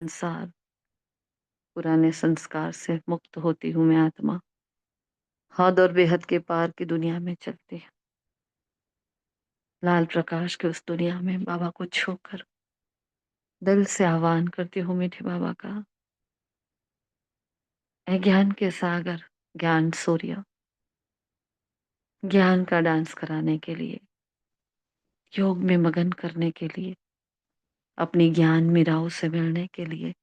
संसार, पुराने संस्कार से मुक्त होती हूँ मैं आत्मा। हद और बेहद के पार की दुनिया में चलती, लाल प्रकाश की उस दुनिया में बाबा को छूकर दिल से आह्वान करती हूँ मीठे बाबा का। ऐ ज्ञान के सागर, ज्ञान सूर्य, ज्ञान का डांस कराने के लिए, योग में मगन करने के लिए, अपनी ज्ञान मीराओं से मिलने के लिए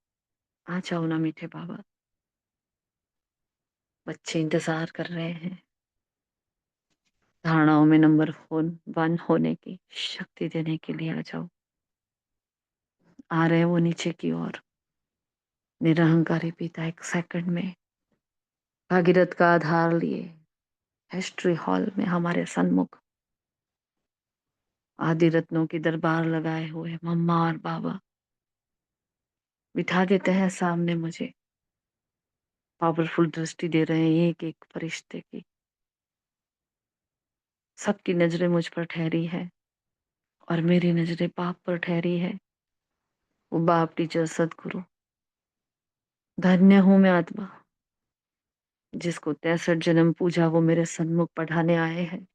आ जाओ ना मीठे बाबा। बच्चे इंतजार कर रहे हैं धारणाओं में नंबर 1 होने की शक्ति देने के लिए। आ जाओ। आ रहे वो नीचे की ओर, निरहंकारी पिता एक सेकंड में भागीरथ का आधार लिए हिस्ट्री हॉल में हमारे सन्मुख आदि रत्नों की दरबार लगाए हुए मम्मा और बाबा बिठा देते हैं सामने। मुझे पावरफुल दृष्टि दे रहे हैं एक एक फरिश्ते की। सबकी नजरें मुझ पर ठहरी है और मेरी नजरें बाप पर ठहरी है। वो बाप, टीचर, सदगुरु। धन्य हूं मैं आत्मा जिसको 63 जन्म पूजा वो मेरे सन्मुख पढ़ाने आए हैं।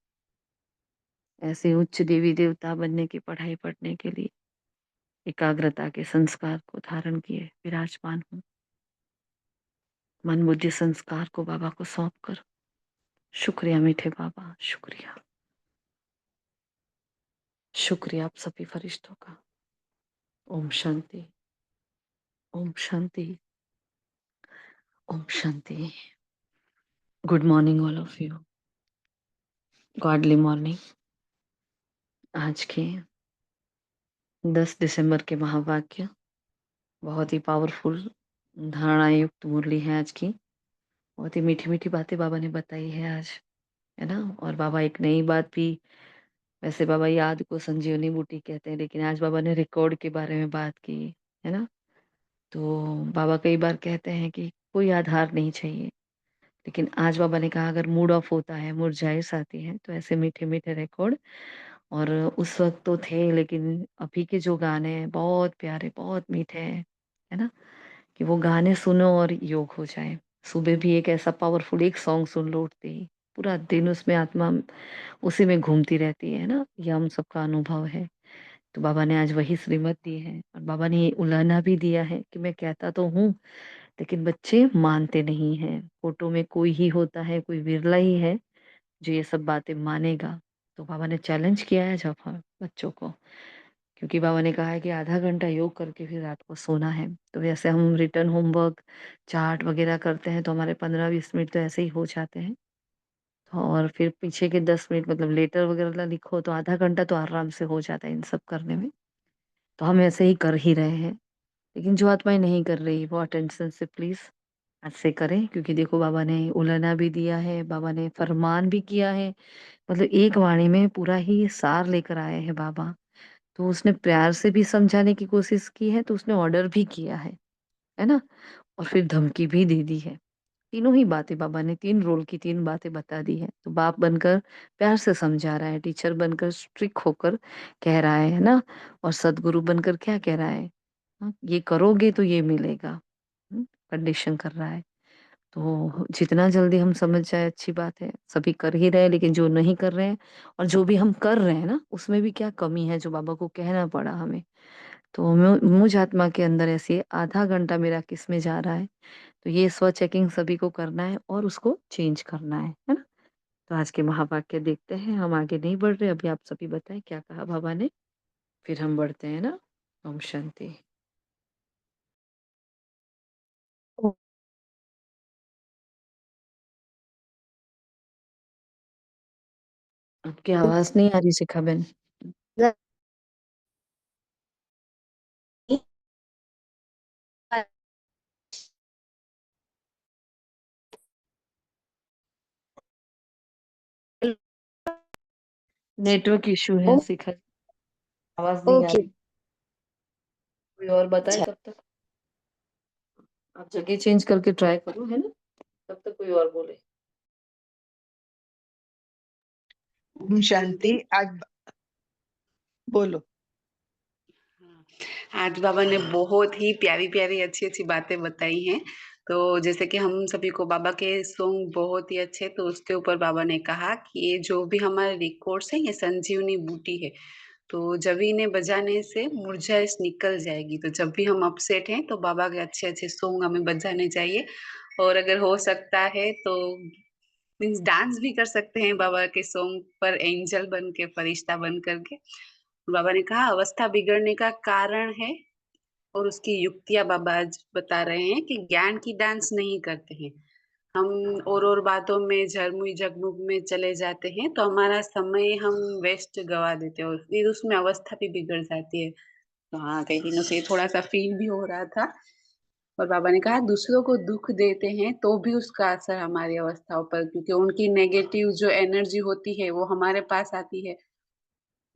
ऐसे उच्च देवी देवता बनने की पढ़ाई पढ़ने के लिए एकाग्रता के संस्कार को धारण किए विराजमान हूँ। मन बुद्धि संस्कार को बाबा को सौंप कर शुक्रिया मीठे बाबा, शुक्रिया। शुक्रिया आप सभी फरिश्तों का। ओम शांति, ओम शांति, ओम शांति। Good morning all of you. Godly morning. आज के 10 दिसंबर के महावाक्य बहुत ही पावरफुल धारणा युक्त मुरली है आज की। बहुत ही मीठी मीठी बातें बाबा ने बताई है आज, है ना। और बाबा एक नई बात भी, वैसे बाबा याद को संजीवनी बूटी कहते हैं, लेकिन आज बाबा ने रिकॉर्ड के बारे में बात की, है ना। तो बाबा कई बार कहते हैं कि कोई आधार नहीं चाहिए, लेकिन आज बाबा ने कहा अगर मूड ऑफ होता है, मुरझाइश आती है, तो ऐसे मीठे मीठे रिकॉर्ड। और उस वक्त तो थे, लेकिन अभी के जो गाने हैं बहुत प्यारे, बहुत मीठे हैं, है ना। कि वो गाने सुनो और योग हो जाए। सुबह भी एक ऐसा पावरफुल एक सॉन्ग सुन लो उठते ही, पूरा दिन उसमें आत्मा उसी में घूमती रहती है ना। ये हम सबका अनुभव है। तो बाबा ने आज वही श्रीमत दी है, और बाबा ने ये उलाहना भी दिया है कि मैं कहता तो हूँ, लेकिन बच्चे मानते नहीं हैं। फोटो में कोई ही होता है, कोई विरला ही है जो ये सब बातें मानेगा। तो बाबा ने चैलेंज किया है जब बच्चों को, क्योंकि बाबा ने कहा है कि आधा घंटा योग करके फिर रात को सोना है। तो वैसे हम रिटर्न होमवर्क चार्ट वगैरह करते हैं तो हमारे 15-20 मिनट तो ऐसे ही हो जाते हैं। तो और फिर पीछे के 10 मिनट मतलब लेटर वगैरह लिखो तो आधा घंटा तो आराम से हो जाता है इन सब करने में। तो हम ऐसे ही कर ही रहे हैं। लेकिन जो आत्माएं नहीं कर रही वो अटेंशन से प्लीज आज से करें, क्योंकि देखो बाबा ने उलाहना भी दिया है, बाबा ने फरमान भी किया है। मतलब एक वाणी में पूरा ही सार लेकर आए हैं बाबा। तो उसने प्यार से भी समझाने की कोशिश की है, तो उसने ऑर्डर भी किया है ना? और फिर धमकी भी दे दी है। तीनों ही बातें बाबा ने 3 रोल की 3 बातें बता दी है। तो बाप बनकर प्यार से समझा रहा है, टीचर बनकर स्ट्रिक्ट होकर कह रहा है ना? और सदगुरु बनकर क्या कह रहा है? ये करोगे तो ये मिलेगा। कंडीशन कर रहा है। तो जितना जल्दी हम समझ जाए अच्छी बात है। सभी कर ही रहे हैं, लेकिन जो नहीं कर रहे हैं और जो भी हम कर रहे हैं ना, उसमें भी क्या कमी है जो बाबा को कहना पड़ा हमें। तो मुझ आत्मा के अंदर ऐसे आधा घंटा मेरा किस में जा रहा है, तो ये स्व चेकिंग सभी को करना है और उसको चेंज करना है ना। तो आज के महावाक्य देखते हैं, हम आगे नहीं बढ़ रहे। अभी आप सभी बताएं क्या कहा बाबा ने, फिर हम बढ़ते हैं ना। ओम शांति। आपकी आवाज नहीं आ रही शिखा बहन। नेटवर्क इशू है शिखा, आवाज नहीं आ ओके। रही। कोई और बताए अच्छा। तब तक। आप जगह चेंज करके ट्राई करो, है ना। तब तक कोई और बोले। ओम शांति। आज बोलो। आज बाबा ने बहुत ही प्यारी-प्यारी, अच्छी-अच्छी बातें बताई हैं। तो जैसे कि हम सभी को बाबा के सॉन्ग बहुत ही अच्छे, तो उसके ऊपर बाबा ने कहा कि ये जो भी हमारे रिकॉर्ड्स हैं, ये संजीवनी बूटी है। तो जब इन्हें बजाने से मुरझाइश निकल जाएगी। तो जब भी हम अपसेट हैं, तो बाबा के अच्छे-अच्छे सॉन्ग हमें बजाने चाहिए और अगर हो सकता है तो मीन्स डांस भी कर सकते हैं बाबा के सॉन्ग पर एंजल बन के, फरिश्ता बन कर के। बाबा ने कहा अवस्था बिगड़ने का कारण है और उसकी युक्तियाँ बाबा आज बता रहे हैं कि ज्ञान की डांस नहीं करते हैं। हम और बातों में झरमुई-झगमुग में चले जाते हैं, तो हमारा समय हम वेस्ट गवा देते हैं और फिर उसमें अवस्था भी बिगड़ जाती है। तो हाँ, कहीं न कहीं थोड़ा-सा फ़ील भी हो रहा था और बाबा ने कहा दूसरों को दुःख देते हैं, तो भी उसका असर हमारी अवस्थाओं पर क्योंकि उनकी नेगेटिव जो एनर्जी होती है, वो हमारे पास आती है।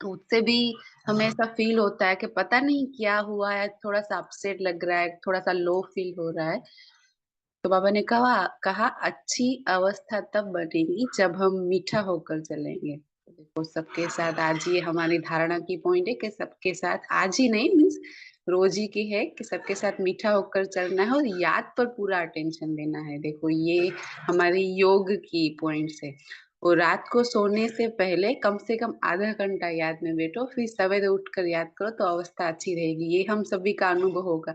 तो उससे भी हमें ऐसा फ़ील होता है कि पता नहीं क्या हुआ है, थोड़ा-सा अपसेट लग रहा है, थोड़ा-सा लो फ़ील हो रहा है। तो बाबा ने कहा अच्छी अवस्था तब बनेगी जब हम मीठा होकर चलेंगे। तो देखो सबके साथ आज ये हमारी धारणा की पॉइंट है कि सबके साथ आज ही नहीं मीन्स रोज़ ही की है कि सबके साथ मीठा होकर चलना है और याद पर पूरा अटेंशन देना है। देखो ये हमारी योग की पॉइंट्स है। और रात को सोने से कम आधा घंटा याद में बैठो, फिर सवेरे उठकर याद करो तो अवस्था अच्छी रहेगी। ये हम सभी का अनुभव होगा।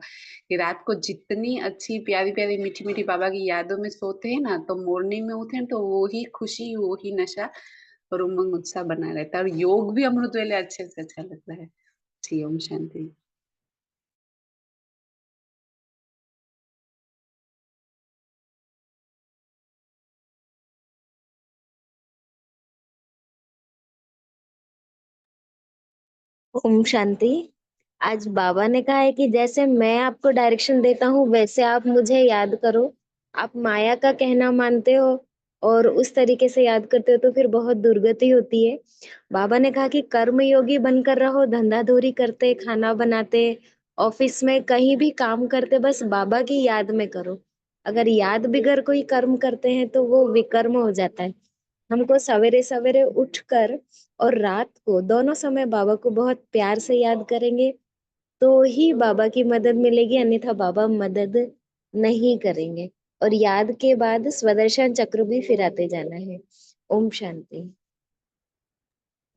कि रात को जितनी अच्छी प्यारी-प्यारी, मीठी-मीठी बाबा की यादों में सोते हैं ना, तो मॉर्निंग में उठे तो वो ही खुशी, वो ही नशा और उमंग उत्साह बना रहता है और योग भी अमृत वेले अच्छे से अच्छा लगता है। जी, ओम शांति। ओम शांति। आज बाबा ने कहा है कि जैसे मैं आपको डायरेक्शन देता हूँ वैसे आप मुझे याद करो। आप माया का कहना मानते हो और उस तरीके से याद करते हो तो फिर बहुत दुर्गति होती है। बाबा ने कहा कि कर्म योगी बनकर रहो, धंधा-धूरी करते, खाना बनाते, ऑफिस में कहीं भी काम करते बस बाबा की याद में करो। अगर याद बिगर कोई कर्म करते हैं तो वो विकर्म हो जाता है। हमको सवेरे-सवेरे उठकर और रात को दोनों समय बाबा को बहुत प्यार से याद करेंगे तो ही बाबा की मदद मिलेगी, अन्यथा बाबा मदद नहीं करेंगे। और याद के बाद स्वदर्शन चक्र भी फिराते जाना है। ओम शांति।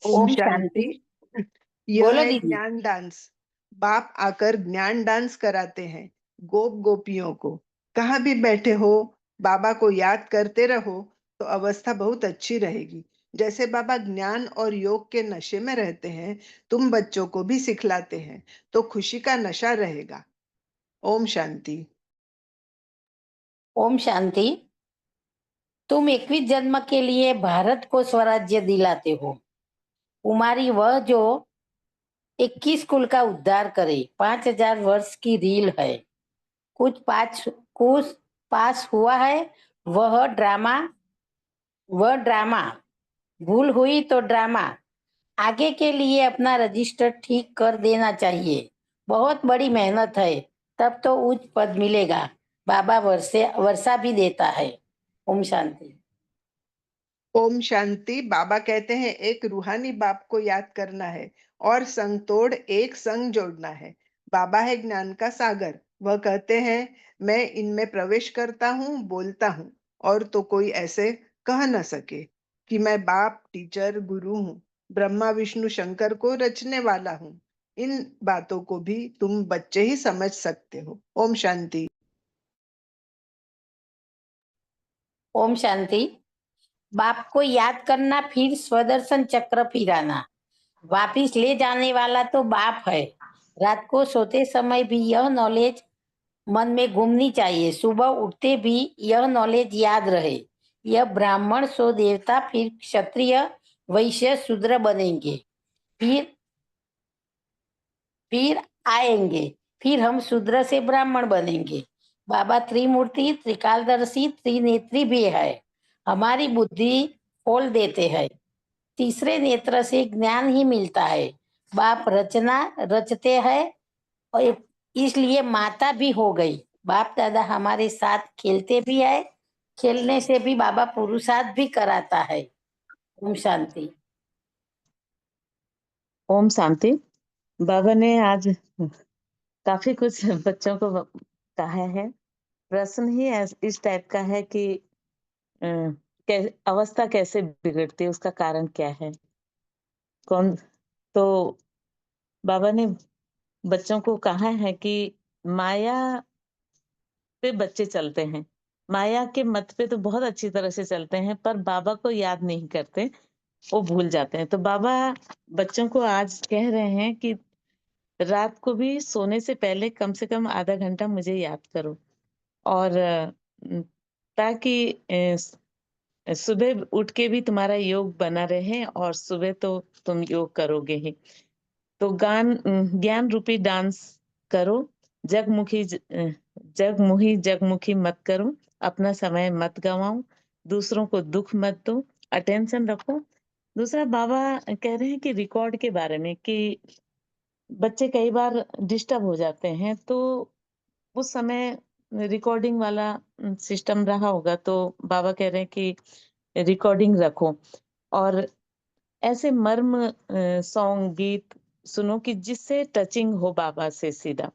ओम ओम शांति। शांति। यह बोलो है दीदी। ज्ञान डांस। बाप आकर ज्ञान डांस कराते हैं गोप गोपियों को। कहाँ भी बैठे हो, बाबा को याद करते रहो तो अवस्था बहुत अच्छी रहेगी। जैसे बाबा ज्ञान और योग के नशे में रहते हैं, तुम बच्चों को भी सिखलाते हैं तो खुशी का नशा रहेगा। ओम शांति। ओम शांति। तुम 21 जन्म के लिए भारत को स्वराज्य दिलाते हो। कुमारी वह जो 21 कुल का उद्धार करे। 5000 वर्ष की रील है। कुछ पास हुआ है। वह ड्रामा वह ड्रामा। भूल हुई तो ड्रामा। आगे के लिए अपना रजिस्टर ठीक कर देना चाहिए। बहुत बड़ी मेहनत है, तब तो उच्च पद मिलेगा। बाबा वर्षा भी देता है। ओम शांति। ओम शांति। बाबा कहते हैं एक रूहानी बाप को याद करना है और संग तोड़ एक संग जोड़ना है। बाबा है ज्ञान का सागर। वह कहते हैं मैं इनमें प्रवेश करता हूँ, बोलता हूँ और तो कोई ऐसे कह न सके कि मैं बाप, टीचर, गुरु हूँ। ब्रह्मा विष्णु शंकर को रचने वाला हूँ। इन बातों को भी तुम बच्चे ही समझ सकते हो। ओम शांति। ओम शांति। बाप को याद करना, फिर स्वदर्शन चक्र फिराना। वापिस ले जाने वाला तो बाप है। रात को सोते समय भी यह नॉलेज मन में घूमनी चाहिए। सुबह उठते भी यह नॉलेज याद रहे। यह ब्राह्मण सो देवता, फिर क्षत्रिय, वैश्य, शूद्र बनेंगे। फिर फिर आएंगे। फिर हम शूद्र से ब्राह्मण बनेंगे। बाबा त्रिमूर्ति, त्रिकालदर्शी, त्रिनेत्री भी है। हमारी बुद्धि खोल देते हैं। तीसरे नेत्र से ज्ञान ही मिलता है। बाप रचना रचते हैं और इसलिए माता भी हो गई। बाप दादा हमारे साथ खेलते भी है। खेलने से भी बाबा पुरुषार्थ भी कराता है। ओम शांति। ओम शांति। बाबा ने आज काफी कुछ बच्चों को कहा है। प्रश्न ही इस टाइप का है कि अवस्था कैसे बिगड़ती है, उसका कारण क्या है, कौन। तो बाबा ने बच्चों को कहा है कि माया पे बच्चे चलते हैं, माया के मत पे तो बहुत अच्छी तरह से चलते हैं, पर बाबा को याद नहीं करते, वो भूल जाते हैं। तो बाबा बच्चों को आज कह रहे हैं कि रात को भी सोने से पहले कम से कम आधा घंटा मुझे याद करो, और ताकि सुबह उठ के भी तुम्हारा योग बना रहे, और सुबह तो तुम योग करोगे ही। तो ज्ञान रूपी डांस करो, जगमुखी जगमुखी मत करो, अपना समय मत गवाओ, दूसरों को दुख मत दो, अटेंशन रखो। दूसरा बाबा कह रहे हैं कि रिकॉर्ड के बारे में, कि बच्चे कई बार डिस्टर्ब हो जाते हैं, तो उस समय रिकॉर्डिंग वाला सिस्टम रहा होगा, तो बाबा कह रहे हैं कि रिकॉर्डिंग रखो, और ऐसे मर्म सॉन्ग गीत सुनो कि जिससे टचिंग हो बाबा से सीधा।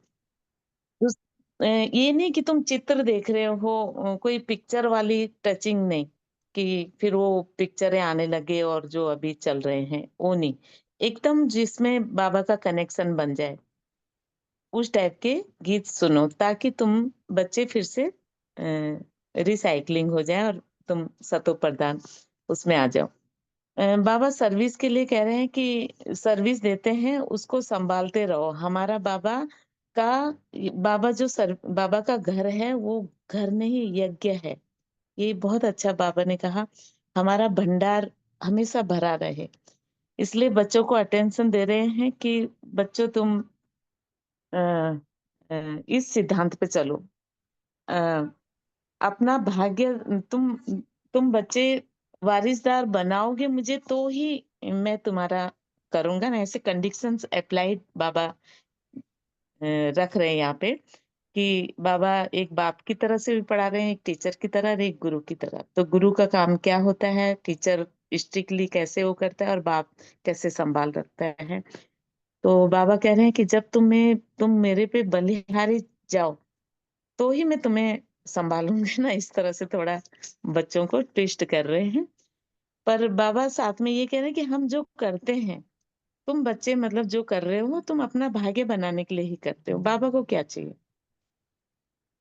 ये नहीं कि तुम चित्र देख रहे हो, कोई पिक्चर वाली टचिंग नहीं, कि फिर वो पिक्चरें आने लगे और जो अभी चल रहे हैं वो नहीं, एकदम जिसमें बाबा का कनेक्शन बन जाए, उस टाइप के गीत सुनो, ताकि तुम बच्चे फिर से रिसाइकलिंग हो जाए और तुम सतो प्रधान उसमें आ जाओ। बाबा सर्विस के लिए कह रहे हैं कि सर्विस देते हैं उसको संभालते रहो। हमारा का बाबा का घर है, वो घर नहीं यज्ञ है। ये बहुत अच्छा बाबा ने कहा, हमारा भंडार हमेशा भरा रहे। इसलिए बच्चों को अटेंशन दे रहे हैं कि बच्चों तुम अ, इस सिद्धांत पे चलो, अ, अपना भाग्य तुम बच्चे वारिसदार बनाओगे मुझे, तो ही मैं तुम्हारा करूंगा ना। ऐसे कंडीशंस अप्लाइड बाबा रख रहे हैं यहाँ पे, कि बाबा एक बाप की तरह से भी पढ़ा रहे हैं, एक टीचर की तरह और एक गुरु की तरह। तो गुरु का काम क्या होता है, टीचर स्ट्रिक्टली कैसे वो करता है, और बाप कैसे संभाल रखता है। तो बाबा कह रहे हैं कि जब तुम मेरे पे बलिहारी जाओ, तो ही मैं तुम्हें संभालूंगी ना। इस तरह से थोड़ा बच्चों को ट्विस्ट कर रहे हैं। पर बाबा साथ में ये कह रहे हैं कि हम जो करते हैं, तुम बच्चे मतलब जो कर रहे हो, तुम अपना भाग्य बनाने के लिए ही करते हो। बाबा को क्या चाहिए,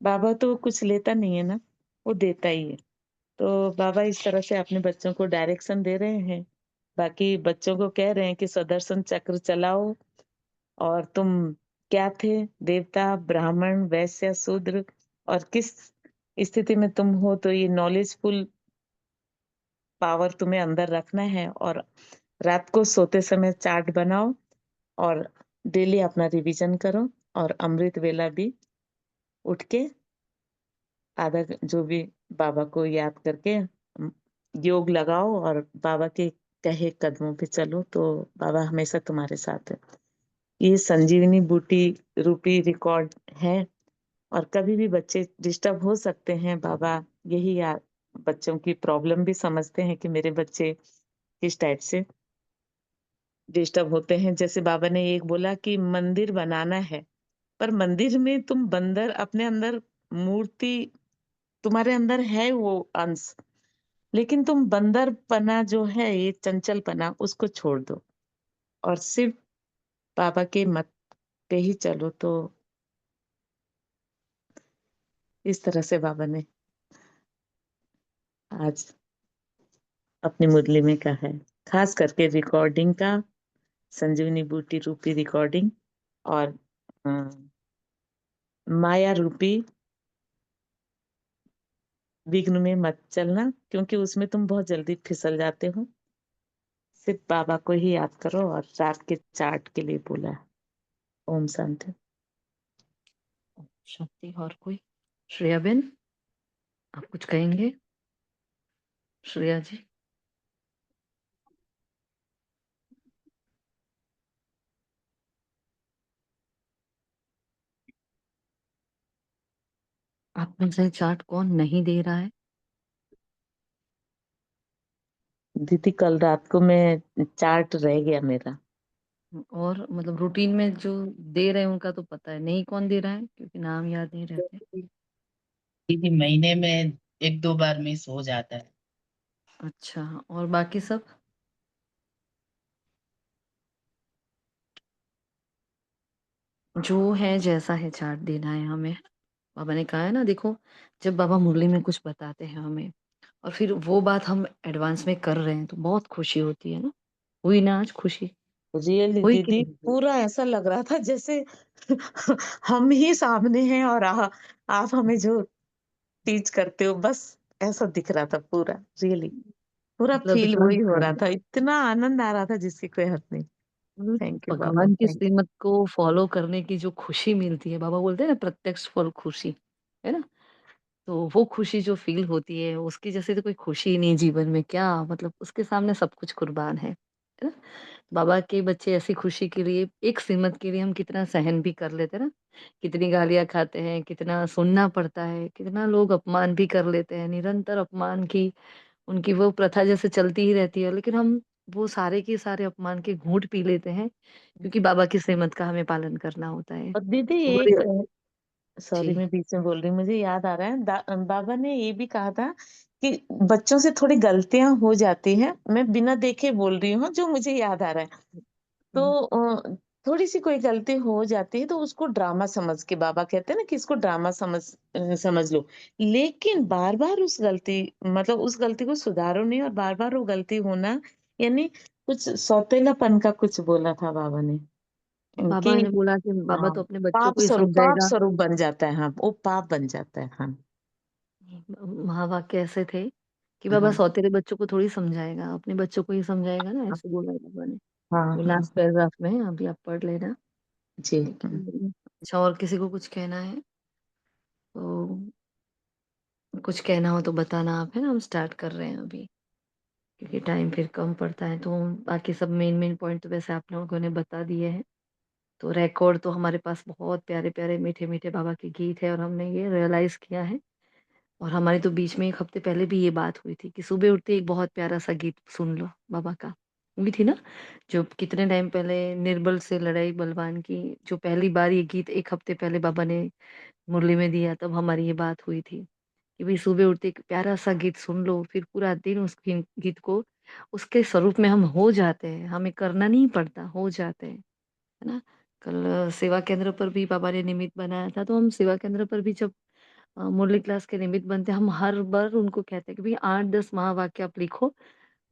बाबा तो कुछ लेता नहीं है ना, वो देता ही है। तो बाबा इस तरह से अपने बच्चों को डायरेक्शन दे रहे हैं। बाकी बच्चों को कह रहे हैं कि सुदर्शन चक्र चलाओ, और तुम क्या थे, देवता, ब्राह्मण, वैश्य, शूद्र, और किस स्थिति में तुम हो, तो ये नॉलेजफुल पावर तुम्हें अंदर रखना है। और रात को सोते समय चार्ट बनाओ, और डेली अपना रिवीजन करो, और अमृत वेला भी उठ के जो भी बाबा को याद करके योग लगाओ, और बाबा के कहे कदमों पे चलो, तो बाबा हमेशा तुम्हारे साथ है। ये संजीवनी बूटी रूपी रिकॉर्ड है, और कभी भी बच्चे डिस्टर्ब हो सकते हैं। बाबा यही बच्चों की प्रॉब्लम भी समझते हैं कि मेरे बच्चे किस टाइप से डिस्टर्ब होते हैं। जैसे बाबा ने एक बोला कि मंदिर बनाना है, पर मंदिर में तुम बंदर अपने अंदर, मूर्ति तुम्हारे अंदर है वो अंश, लेकिन तुम बंदरपना जो है, ये चंचलपना, उसको छोड़ दो, और सिर्फ बाबा के मत पे ही चलो। तो इस तरह से बाबा ने आज अपनी मुरली में कहा है, खास करके रिकॉर्डिंग का, संजीवनी बूटी रूपी रिकॉर्डिंग, और अ, माया रूपी विघ्न में मत चलना, क्योंकि उसमें तुम बहुत जल्दी फिसल जाते हो। सिर्फ बाबा को ही याद करो, और रात के चार्ट के लिए बोला है। ओम शांति। शांति। और कोई? श्रेया बेन, आप कुछ कहेंगे? श्रेया जी। आप में से चार्ट कौन नहीं दे रहा है? दीदी कल रात को मैं चार्ट रह गया मेरा, और मतलब रूटीन में जो दे रहे हैं उनका तो पता है, नहीं कौन दे रहा है क्योंकि नाम याद नहीं रहते। दीदी महीने में 1-2 बार मिस हो जाता है। अच्छा, और बाकी सब? जो है जैसा है चार्ट देना है हमें। बाबा ने कहा है ना, देखो जब बाबा मुरली में कुछ बताते हैं हमें और फिर वो बात हम एडवांस में कर रहे हैं तो बहुत खुशी होती है ना। हुई ना आज खुशी? रियली हुई कि दीदी नहीं? पूरा ऐसा लग रहा था जैसे हम ही सामने हैं और आप हमें जो टीच करते हो, बस ऐसा दिख रहा था पूरा। रियली पूरा मतलब फील इतना वही हो रहा था, इतना आनंद आ रहा था जिसकी कोई हद नहीं। थैंक यू बाबा, भगवान की थैंक श्रीमत को फॉलो करने की जो खुशी मिलती है, बाबा बोलते हैं ना प्रत्यक्ष फल खुशी, है ना? तो वो खुशी जो फील होती है उसकी जैसे तो कोई खुशी ही नहीं जीवन में, क्या मतलब उसके सामने सब कुछ कुर्बान है ना? बाबा के बच्चे ऐसी खुशी के लिए, एक सिमत के लिए हम कितना सहन भी कर लेते हैं ना, कितनी गालियां खाते हैं, कितना सुनना पड़ता है, कितना लोग अपमान भी कर लेते हैं, निरंतर अपमान की उनकी वो प्रथा जैसे चलती ही रहती है, लेकिन हम वो सारे के सारे अपमान के घूंट पी लेते हैं यू। क्योंकि बाबा की सिमत का हमें पालन करना होता है। और दीदी बोलिए। एक, जी। सॉरी मैं बीच में बोल रही हूँ, मुझे याद आ रहा है बाबा ने ये भी कहा था कि बच्चों से थोड़ी गलतियां हो जाती हैं, मैं बिना देखे बोल रही हूँ जो मुझे याद आ रहा है। तो हम्म, थोड़ी सी कोई गलती हो जाती है तो उसको ड्रामा समझ के, बाबा कहते हैं ना कि इसको ड्रामा समझ लो, लेकिन बार बार उस गलती, मतलब उस गलती को सुधारो नहीं, और बार बार वो गलती होना यानी कुछ सौतेलापन का कुछ बोला था बाबा ने कि बाबा ने बोला कि बाबा हाँ, तो अपने बच्चों को ही समझाएगा। पाप स्वरूप बन जाता है, हाँ वो पाप बन जाता है। हाँ महावाक्य ऐसे थे कि बाबा हाँ सौतेले बच्चों को थोड़ी समझाएगा, अपने बच्चों को ही समझाएगा ना, ऐसे बोला है बाबा ने। हाँ वो हाँ लास्ट पैराग्राफ में है, अभी आप पढ़ लेना। जी। लेकिन अच्छा, और किसी को कुछ कहना है तो कुछ कहना हो तो बताना आप, है ना? हम स्टार्ट कर रहे हैं अभी क्योंकि टाइम फिर कम पड़ता है, तो बाकी सब मेन मेन पॉइंट तो वैसे आप लोगों ने बता दिए हैं। तो रिकॉर्ड तो हमारे पास बहुत प्यारे प्यारे मीठे मीठे बाबा के गीत है और हमने ये रियलाइज किया है। और हमारी तो बीच में एक हफ्ते पहले भी ये बात हुई थी कि सुबह उठते एक बहुत प्यारा सा गीत सुन लो बाबा का, हुई थी ना? जो कितने टाइम पहले निर्बल से लड़ाई बलवान की, जो पहली बार ये गीत एक हफ्ते पहले बाबा ने मुरली में दिया, तब हमारी ये बात हुई थी कि भाई सुबह उठते एक प्यारा सा गीत सुन लो, फिर पूरा दिन उस गीत को उसके स्वरूप में हम हो जाते हैं, हमें करना नहीं पड़ता, हो जाते हैं, है ना? कल सेवा केंद्र पर भी बाबा ने निमित्त बनाया था, तो हम सेवा केंद्र पर भी जब मुरली क्लास के निमित्त बनते हैं, हम हर बार उनको कहते हैं कि भाई 8-10 महावाक्य आप लिखो,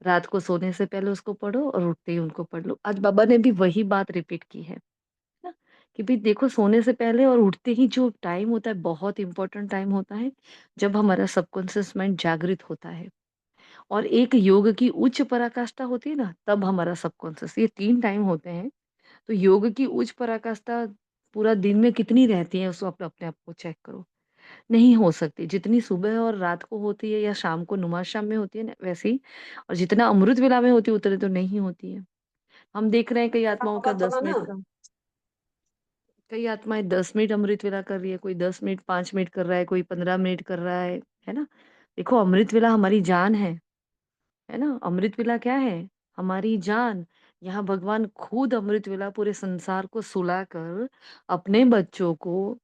रात को सोने से पहले उसको पढ़ो और उठते ही उनको पढ़ लो। आज बाबा ने भी वही बात रिपीट की है ना? कि भाई देखो, सोने से पहले और उठते ही जो टाइम होता है बहुत इंपॉर्टेंट टाइम होता है, जब हमारा सबकॉन्शियस माइंड जागृत होता है और एक योग की उच्च पराकाष्ठा होती है ना, तब हमारा सबकॉन्शियस, ये 3 टाइम होते हैं। तो योग की उच्च पराकाष्ठा पूरा दिन में कितनी रहती है, उसको अपने आप को चेक करो। नहीं हो सकती, जितनी सुबह और रात को होती है या शाम को नुमा शाम में होती है ना वैसी, और जितना अमृत वेला में होती है उतने तो नहीं होती है। हम देख रहे हैं कई आत्माओं का 10 मिनट का, कई आत्माएं 10 मिनट अमृत वेला कर रही है, कोई 10 मिनट 5 मिनट कर रहा है, कोई 15 मिनट कर रहा है ना? देखो अमृत वेला हमारी जान है ना? अमृत वेला क्या है? हमारी जान। यहाँ भगवान खुद अमृत वेला पूरे संसार को सुलाकर अपने बच्चों को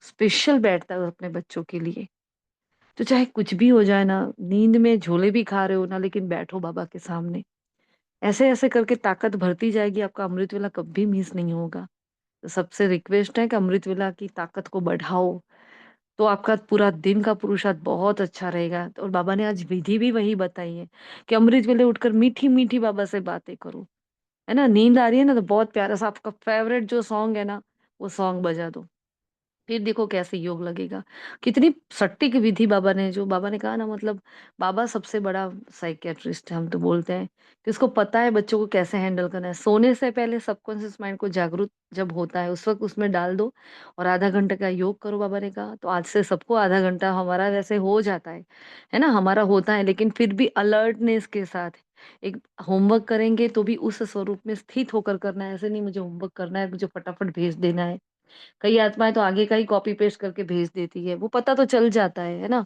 स्पेशल बैठता है अपने बच्चों के लिए। तो चाहे कुछ भी हो जाए ना, नींद में झोले भी खा रहे हो ना, लेकिन बैठो बाबा के सामने। ऐसे-ऐसे करके ताकत भरती जाएगी, आपका अमृत वेला कभी मिस नहीं होगा। तो सबसे रिक्वेस्ट है कि अमृत वेला की ताकत को बढ़ाओ, तो आपका पूरा दिन का पुरुषार्थ बहुत अच्छा रहेगा। तो और बाबा ने आज विधि भी वही बताई है कि अमृत वेले उठकर मीठी-मीठी बाबा से बातें करो, है ना? नींद आ रही है ना, तो बहुत प्यारा सा आपका फेवरेट जो सॉन्ग है ना, वो सॉन्ग बजा दो। फिर देखो कैसे योग लगेगा। कितनी सटीक विधि बाबा ने, जो बाबा ने कहा ना, मतलब बाबा सबसे बड़ा साइकियाट्रिस्ट है, हम तो बोलते हैं कि उसको पता है बच्चों को कैसे हैंडल करना है। सोने से पहले सबकॉन्शियस माइंड को जागरूक जब होता है उस वक़्त उसमें डाल दो और आधा घंटे का योग करो बाबा ने कहा। तो आज से सबको आधा घंटा हमारा वैसे हो जाता है ना? हमारा होता है, लेकिन फिर भी अलर्टनेस के साथ एक होमवर्क करेंगे तो भी उस स्वरूप में स्थित होकर करना है। ऐसे नहीं मुझे होमवर्क करना है, मुझे फटाफट भेज देना है। कई आत्माएँ तो आगे का ही कॉपी पेस्ट करके भेज देती है, वो पता तो चल जाता है ना?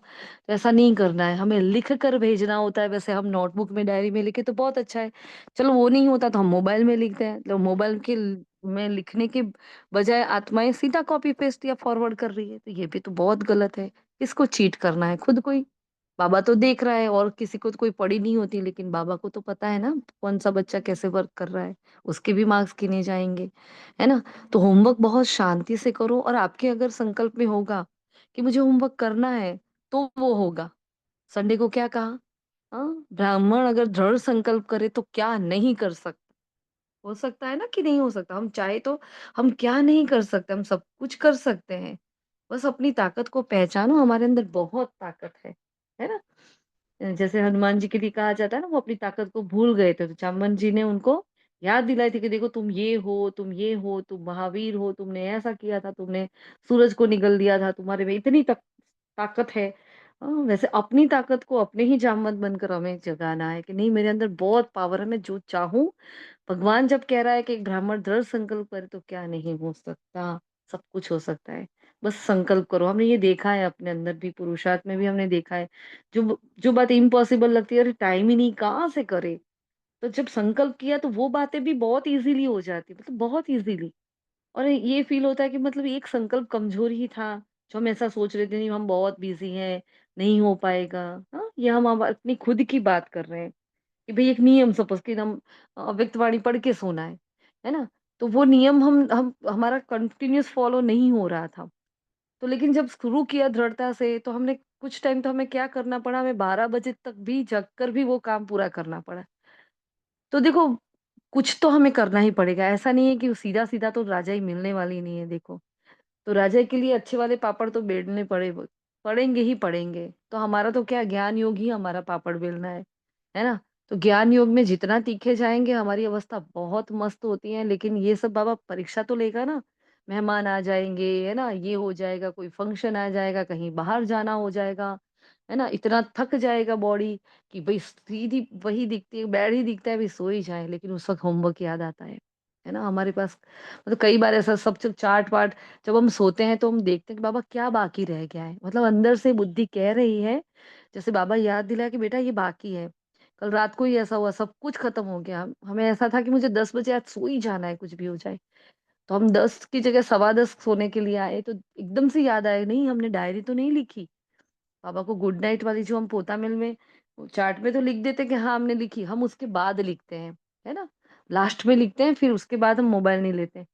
तो ऐसा नहीं करना है, हमें लिख कर भेजना होता है, वैसे हम नोटबुक में, डायरी में लिखे तो बहुत अच्छा है। चलो वो नहीं होता तो हम मोबाइल में लिखते हैं, तो मोबाइल के ल में लिखने के बजाय आत्माएँ सीधा कॉपी पेस्ट या फॉरवर्ड कर रही है, तो ये भी तो बहुत गलत है। किसको चीट करना है? खुद को ही। बाबा तो देख रहा है और किसी को तो कोई पड़ी नहीं होती, लेकिन बाबा को तो पता है ना कौन-सा बच्चा कैसे वर्क कर रहा है, उसके भी मार्क्स गिने जाएँगे, है ना? तो होमवर्क बहुत शांति से करो और आपके अगर संकल्प में होगा कि मुझे होमवर्क करना है, तो वो होगा। संडे को क्या कहा? ब्राह्मण अगर दृढ़ संकल्प करे तो क्या नहीं कर सकता? हो सकता है ना कि नहीं हो सकता? हम चाहे तो हम क्या नहीं कर सकते? हम सब कुछ कर सकते हैं। बस अपनी ताकत को पहचानो, हमारे अंदर बहुत ताकत है ना? जैसे हनुमान जी के लिए कहा जाता है ना वो अपनी ताकत को भूल गए थे, तो चामन जी ने उनको याद दिलाई थी कि देखो तुम ये हो, तुम ये हो, तुम महावीर हो, तुमने ऐसा किया था, तुमने सूरज को निगल दिया था, तुम्हारे में इतनी ताकत है। वैसे अपनी ताकत को अपने ही जामवंत बनकर हमें जगाना है कि नहीं मेरे अंदर बहुत पावर है, मैं जो चाहूँ भगवान जब कह रहा है कि एक ब्राह्मण दृढ़ संकल्प करे तो क्या नहीं हो सकता, सब कुछ हो सकता है। बस संकल्प करो, हमने ये देखा है अपने अंदर भी, पुरुषार्थ में भी हमने देखा है। जो बात इम्पॉसिबल लगती है, अरे टाइम ही नहीं, कहाँ से करे? तो जब संकल्प किया तो वो बातें भी बहुत ईज़िली हो जाती, मतलब बहुत ईज़िली। और ये फ़ील होता है कि मतलब एक संकल्प कमज़ोर ही था, जो हम ऐसा सोच रहे थे नहीं हम बहुत बिज़ी हैं, नहीं हो पाएगा। ये हम अब अपनी खुद की बात कर रहे हैं। कि भई एक नियम सपोज़ कि हम अव्यक्तवाणी पढ़ के सोना है ना? तो वो नियम हम हमारा कंटिन्यूअस फ़ॉलो नहीं हो रहा था। तो लेकिन जब शुरू किया दृढ़ता से तो हमने कुछ टाइम तो हमें क्या करना पड़ा, हमें 12 बजे तक भी जग कर भी वो काम पूरा करना पड़ा। तो देखो, कुछ तो हमें करना ही पड़ेगा, ऐसा नहीं है कि सीधा-सीधा तो राजाई मिलने वाली नहीं है देखो। तो राजा के लिए अच्छे वाले पापड़ तो बेलने पड़ेंगे ही पड़ेंगे। तो हमारा तो क्या ज्ञान योग ही हमारा पापड़ बेलना है ना? तो ज्ञान योग में जितना तीखे जाएँगे हमारी अवस्था बहुत मस्त होती है, लेकिन ये सब बाबा परीक्षा तो लेगा ना। मेहमान आ जाएँगे, है ना? ये हो जाएगा, कोई फंक्शन आ जाएगा, कहीं बाहर जाना हो जाएगा, है ना? इतना थक जाएगा बॉडी कि भई सीधी वही दिखती है, बेड ही दिखता है, भई सो ही जाएँ, लेकिन उस वक़्त होमवर्क याद आता है ना? हमारे पास मतलब कई बार ऐसा सब जब चाट-वाट जब हम सोते हैं तो हम देखते हैं कि बाबा क्या बाकी रह गया है? मतलब अंदर से बुद्धि कह रही है, जैसे बाबा याद दिलाया कि बेटा ये बाकी है। कल रात को ही ऐसा हुआ, सब कुछ खत्म हो गया। हमें ऐसा था कि मुझे 10 बजे आज सो ही जाना है, कुछ भी हो जाए। तो हम 10 की जगह सवा 10 सोने के लिए आए, तो एकदम से याद आया, नहीं हमने डायरी तो नहीं लिखी। पापा को गुड नाइट वाली जो हम पोता मिल में वो चार्ट में तो लिख देते हैं कि हाँ, हमने लिखी, हम उसके बाद लिखते हैं, है ना? लास्ट में लिखते हैं, फिर उसके बाद हम मोबाइल नहीं लेते।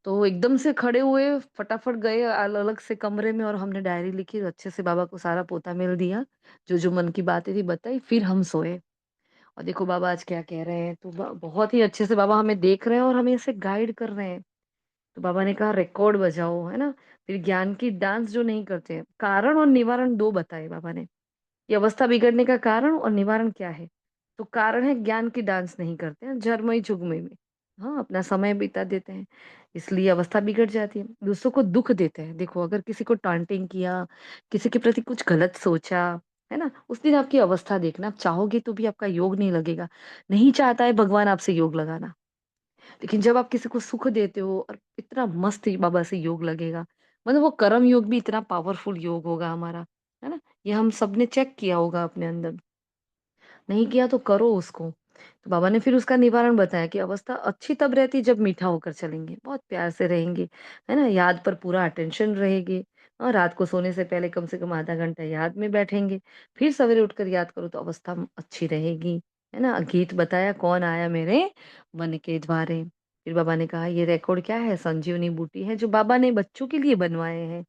तो एकदम से खड़े हुए, फटाफट गए अलग से कमरे में और हमने डायरी लिखी, अच्छे से बाबा को सारा पोता मेल दिया, जो-जो मन की बातें थी बताई, फिर हम सोए। और देखो बाबा आज क्या कह रहे हैं, तो ब बहुत ही अच्छे से बाबा हमें देख रहे हैं और हमें ऐसे गाइड कर रहे हैं। तो बाबा ने कहा रिकॉर्ड बजाओ, है ना? फिर ज्ञान की डांस जो नहीं करते हैं, कारण और निवारण 2 बताए बाबा ने। ये अवस्था बिगड़ने का कारण और निवारण क्या है? तो कारण है ज्ञान की डांस नहीं करते हैं, झरमई झुगमई में। अपना समय बिता देते हैं, इसलिए अवस्था बिगड़ जाती है। दूसरों को दुःख देते हैं, देखो अगर किसी को टांटिंग किया, किसी के प्रति कुछ गलत सोचा, है ना? उस दिन आपकी अवस्था देखना, आप चाहोगे तो भी आपका योग नहीं लगेगा। नहीं चाहता है भगवान आपसे योग लगाना, लेकिन जब आप किसी को सुख देते हो और इतना मस्त ही बाबा से योग लगेगा, मतलब वो कर्म योग भी इतना पावरफुल योग होगा हमारा, है ना? ये हम सबने चेक किया होगा अपने अंदर। नहीं किया तो करो उसको। तो बाबा ने फिर उसका निवारण बताया कि अवस्था अच्छी तब रहती है जब मीठा होकर चलेंगे, बहुत प्यार से रहेंगे, है ना? याद पर पूरा अटेंशन रहेगी और रात को सोने से पहले कम से कम आधा घंटा याद में बैठेंगे। फिर सवेरे उठकर याद करो तो अवस्था अच्छी रहेगी, है ना? गीत बताया कौन आया मेरे मन के द्वारे। फिर बाबा ने कहा ये रिकॉर्ड क्या है? संजीवनी बूटी है जो बाबा ने बच्चों के लिए बनवाए हैं,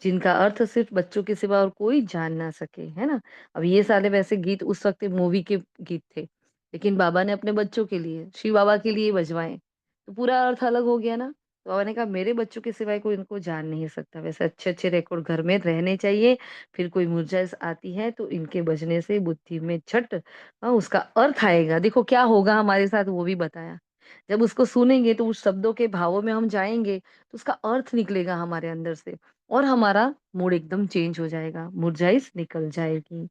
जिनका अर्थ सिर्फ बच्चों के सिवा और कोई जान ना सके, है ना? अब ये सारे वैसे गीत उस वक़्त मूवी के गीत थे, लेकिन बाबा ने अपने बच्चों के लिए, शिव बाबा के लिए बजवाए, तो पूरा अर्थ अलग हो गया ना। तो बाबा ने कहा मेरे बच्चों के सिवाय कोई इनको जान नहीं सकता, वैसे अच्छे-अच्छे रिकॉर्ड घर में रहने चाहिए, फिर कोई मुरझाइश आती है तो इनके बजने से बुद्धि में झट उसका अर्थ आएगा। देखो क्या होगा हमारे साथ वो भी बताया। जब उसको सुनेंगे तो उस शब्दों के भावों में हम जाएँगे, तो उसका अर्थ निकलेगा हमारे अंदर से और हमारा मूड एकदम चेंज हो जाएगा, मुरझाइश निकल जाएगी।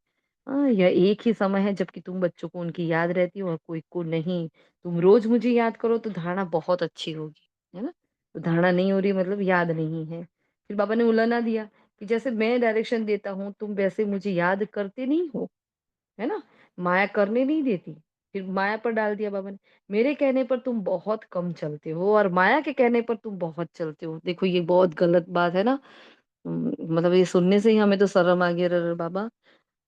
यह एक ही समय है जबकि तुम बच्चों को उनकी याद रहती है और कोई को नहीं। तुम रोज़ मुझे याद करो तो धारणा बहुत अच्छी होगी, है ना? तो धारणा नहीं हो रही मतलब याद नहीं है। फिर बाबा ने उलाना दिया कि जैसे मैं डायरेक्शन देता हूँ तुम वैसे मुझे याद करते नहीं हो, है ना? माया करने नहीं देती। फिर माया पर डाल दिया बाबा ने, मेरे कहने पर तुम बहुत कम चलते हो और माया के कहने पर तुम बहुत चलते हो। देखो ये बहुत गलत बात है ना। मतलब ये सुनने से ही हमें तो शर्म आ गई, अरे अरे बाबा,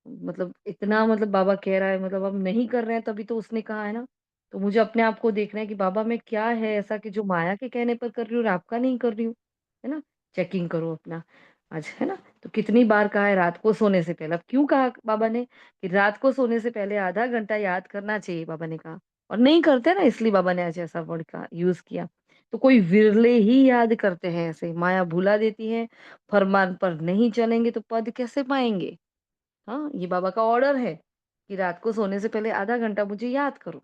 मतलब इतना, मतलब बाबा कह रहा है, मतलब हम नहीं कर रहे हैं तभी तो उसने कहा है ना। तो मुझे अपने आप को देखना है कि बाबा मैं क्या है ऐसा कि जो माया के कहने पर कर रही हूँ और आपका नहीं कर रही हूँ, है ना? चेकिंग करो अपना आज, है ना? तो कितनी बार कहा है रात को सोने से पहले, अब क्यों कहा बाबा ने कि रात को सोने से पहले आधा घंटा याद करना चाहिए, बाबा ने कहा। और नहीं करते ना, इसलिए बाबा ने आज ऐसा वर्ड का यूज किया। तो कोई विरले ही याद करते हैं, ऐसे माया भुला देती है। फरमान पर नहीं चलेंगे तो पद कैसे पाएंगे? हाँ, ये बाबा का ऑर्डर है कि रात को सोने से पहले आधा घंटा मुझे याद करो।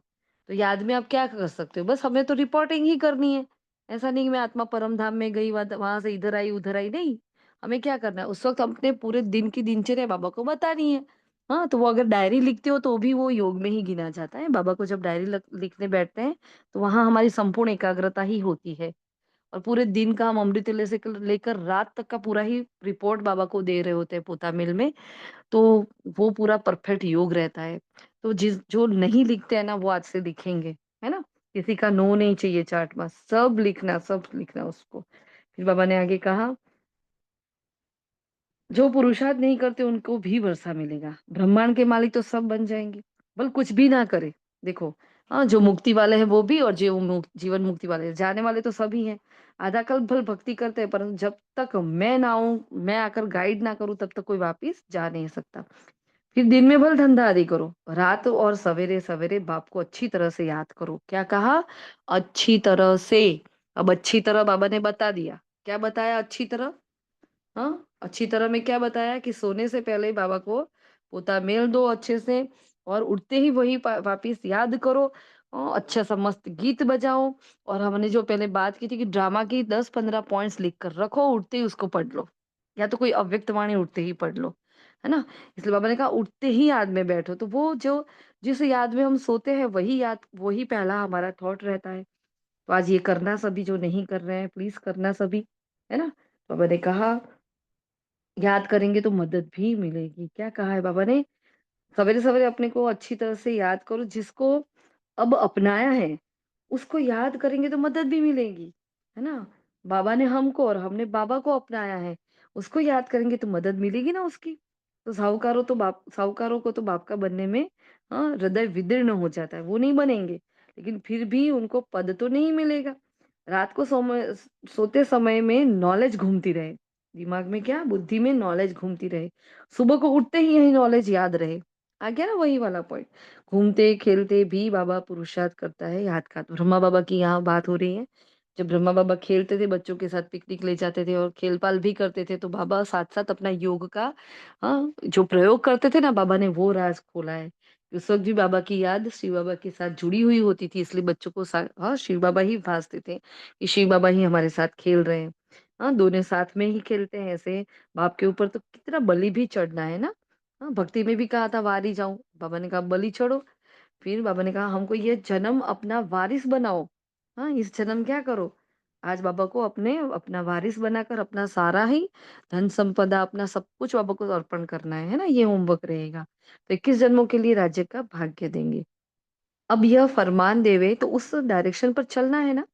तो याद में आप क्या कर सकते हो? बस हमें तो रिपोर्टिंग ही करनी है। ऐसा नहीं कि मैं आत्मा परम धाम में गई, वहां से इधर आई, नहीं। हमें क्या करना है उस वक्त, अपने पूरे दिन की दिनचर्या बाबा को बतानी है। हाँ, तो वो अगर डायरी लिखते हो तो भी वो योग में ही गिना जाता है। बाबा को जब डायरी लिखने बैठते हैं तो वहां हमारी संपूर्ण एकाग्रता ही होती है। और पूरे दिन का हम अमृतुल्य से लेकर रात तक का पूरा ही रिपोर्ट बाबा को दे रहे होते हैं पोता मिल में। तो वो पूरा परफेक्ट योग रहता है। तो जिस जो नहीं लिखते हैं ना वो आज से लिखेंगे, है ना? किसी का नो नहीं चाहिए चार्ट में, सब लिखना उसको। फिर बाबा ने आगे कहा, जो पुरुषार्थ नहीं करते उनको भी वर्षा मिलेगा, ब्रह्मांड के मालिक तो सब बन जाएंगे, बल कुछ भी ना करे। देखो, हाँ, जो मुक्ति वाले हैं वो भी, और जो जीवन मुक्ति वाले हैं, जाने वाले तो सभी हैं। आधा कल्प भल भक्ति करते हैं, परंतु जब तक मैं ना आऊं, मैं आकर गाइड ना करूं, तब तक कोई वापिस जा नहीं सकता। फिर दिन में भल धंधा आदि करो, रात और सवेरे सवेरे बाप को अच्छी तरह से याद करो। क्या कहा? अच्छी तरह से। अब अच्छी तरह बाबा ने बता दिया। क्या बताया अच्छी तरह? हाँ, अच्छी तरह में क्या बताया कि सोने से पहले बाबा को पोता मेल दो अच्छे से, और उठते ही वही वापिस याद करो। अच्छा सा मस्त गीत बजाओ। और हमने जो पहले बात की थी कि ड्रामा की 10-15 पॉइंट्स लिख कर रखो, उठते ही उसको पढ़ लो, या तो कोई अव्यक्त वाणी उठते ही पढ़ लो, है ना? इसलिए बाबा ने कहा उठते ही याद में बैठो, तो वो जो जिस याद में हम सोते हैं वही याद, वही पहला हमारा थॉट रहता है। तो आज ये करना सभी, जो नहीं कर रहे हैं प्लीज करना सभी, है ना? बाबा ने कहा याद करेंगे तो मदद भी मिलेगी। क्या कहा है बाबा ने? सवेरे-सवेरे अपने को अच्छी तरह से याद करो, जिसको अब अपनाया है, उसको याद करेंगे तो मदद भी मिलेगी, है ना? बाबा ने हमको और हमने बाबा को अपनाया है, उसको याद करेंगे तो मदद मिलेगी ना उसकी। तो साहूकारों को तो बाप का बनने में हृदय विदीर्ण हो जाता है, वो नहीं बनेंगे, लेकिन फिर भी उनको पद तो नहीं मिलेगा। रात को सोते समय में नॉलेज घूमती रहे, दिमाग में क्या, बुद्धि में नॉलेज घूमती रहे, सुबह को उठते ही यही नॉलेज याद रहे। आ गया ना वही वाला पॉइंट। घूमते खेलते भी बाबा पुरुषार्थ करता है याद का। तो ब्रह्मा बाबा की यहाँ बात हो रही है। जब ब्रह्मा बाबा खेलते थे, बच्चों के साथ पिकनिक ले जाते थे और खेल-पाल भी करते थे, तो बाबा साथ-साथ अपना योग का जो प्रयोग करते थे ना, बाबा ने वो राज खोला है। उस वक़्त भी बाबा की याद शिव बाबा के साथ जुड़ी हुई होती थी, इसलिए बच्चों को शिव बाबा ही भासते थे कि शिव बाबा ही हमारे साथ खेल रहे हैं। दोनों साथ में ही खेलते हैं ऐसे। बाप के ऊपर तो कितना बलि भी चढ़ना है ना। भक्ति में भी कहा था वारी जाऊँ, बाबा ने कहा बलि चढ़ो। फिर बाबा ने कहा हमको ये जन्म अपना वारिस बनाओ। इस जन्म क्या करो? आज बाबा को अपने अपना वारिस बनाकर अपना सारा ही धन संपदा, अपना सब कुछ बाबा को अर्पण करना है ना? ये होमवर्क रहेगा। तो 21 जन्मों के लिए राज्य का भाग्य देंगे। अब यह फरमान देवे तो उस डायरेक्शन पर चलना है ना?